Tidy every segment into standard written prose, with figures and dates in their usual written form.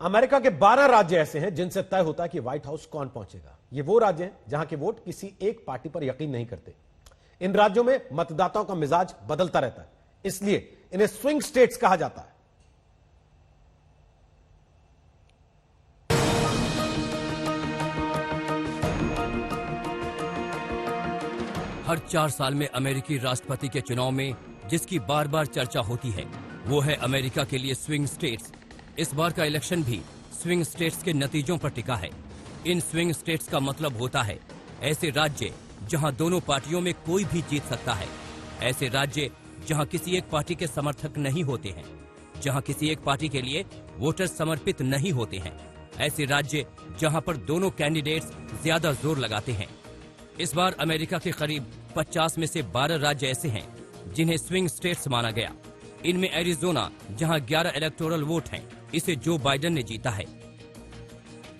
America के 12 राज्य ऐसे हैं जिनसे तय होता है कि व्हाइट हाउस कौन पहुंचेगा। ये वो राज्य हैं जहां के वोट किसी एक पार्टी पर यकीन नहीं करते। इन राज्यों में मतदाताओं का मिजाज बदलता रहता है, इसलिए इन्हें स्विंग स्टेट्स कहा जाता है। हर 4 साल में अमेरिकी राष्ट्रपति के चुनाव में जिसकी बार बार चर्चा होती है वो है अमेरिका के लिए स्विंग स्टेट्स। इस बार का इलेक्शन भी स्विंग स्टेट्स के नतीजों पर टिका है। इन स्विंग स्टेट्स का मतलब होता है ऐसे राज्य जहां दोनों पार्टियों में कोई भी जीत सकता है, ऐसे राज्य जहां किसी एक पार्टी के समर्थक नहीं होते हैं, जहां किसी एक पार्टी के लिए वोटर समर्पित नहीं होते हैं, ऐसे राज्य जहां पर दोनों कैंडिडेट्स ज्यादा जोर लगाते हैं। इस बार अमेरिका के करीब 50 में से 12 राज्य ऐसे हैं जिन्हें स्विंग स्टेट्स माना गया। इनमें एरिजोना जहां 11 इलेक्टोरल वोट हैं, इसे जो बाइडेन ने जीता है।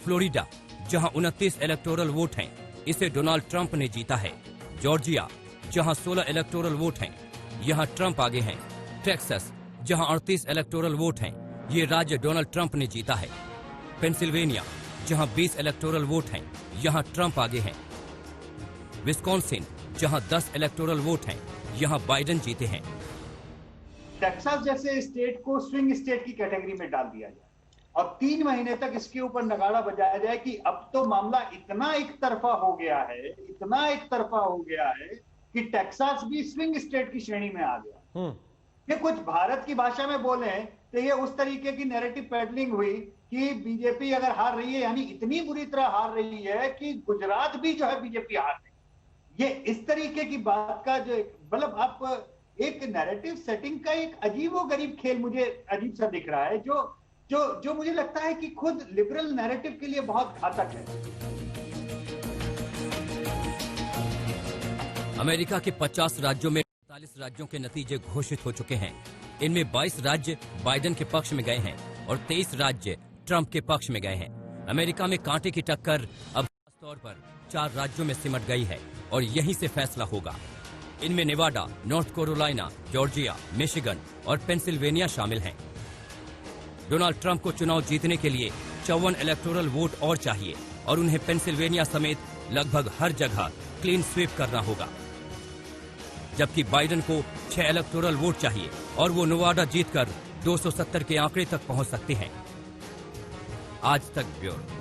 फ्लोरिडा जहां 29 इलेक्टोरल वोट हैं, इसे डोनाल्ड ट्रंप ने जीता है। जॉर्जिया जहां 16 इलेक्टोरल वोट हैं, यहां ट्रंप आगे हैं। टेक्सास जहां 38 इलेक्टोरल वोट हैं, ये राज्य डोनाल्ड ट्रंप ने जीता है। पेंसिल्वेनिया जहां 20 इलेक्टोरल वोट हैं, यहां ट्रंप आगे हैं। विस्कॉन्सिन जहां 10 इलेक्टोरल वोट हैं, यहां बाइडेन जीते हैं। टेक्सास जैसे स्टेट को स्विंग स्टेट की कैटेगरी में डाल दिया जाए और 3 महीने तक इसके ऊपर नगाड़ा बजाया जाए कि अब तो मामला इतना एक तरफा हो गया है, इतना एक तरफा हो गया है कि टेक्सास भी स्विंग स्टेट की श्रेणी में आ गया। ये कुछ भारत की भाषा में बोले तो ये उस तरीके की नैरेटिव पैडलिंग हुई कि बीजेपी अगर हार रही है यानी इतनी बुरी तरह हार रही है कि गुजरात भी जो है बीजेपी हार रही है। ये इस तरीके की बात का जो मतलब आप एक नैरेटिव सेटिंग का एक अजीबोगरीब खेल मुझे अजीब सा दिख रहा है जो मुझे लगता है कि खुद लिबरल नैरेटिव के लिए बहुत घातक है। अमेरिका के 50 राज्यों में 45 राज्यों के नतीजे घोषित हो चुके हैं। इनमें 22 राज्य बाइडेन के पक्ष में गए हैं और 23 राज्य ट्रंप के पक्ष में गए हैं। अमेरिका में कांटे की टक्कर अब खास तौर पर 4 राज्यों में सिमट गई है और यहीं से फैसला होगा। इनमें Nevada, north Carolina, Georgia, Michigan और पेंसिल्वेनिया शामिल हैं। डोनाल्ड ट्रंप को चुनाव जीतने के लिए 54 इलेक्टोरल वोट और चाहिए और उन्हें पेंसिल्वेनिया समेत लगभग हर जगह क्लीन स्वीप करना होगा, जबकि बाइडेन को 6 इलेक्टोरल वोट चाहिए और वो नेवाडा जीतकर 270 के आंकड़े तक पहुंच सकते हैं। आज तक ब्यूरो।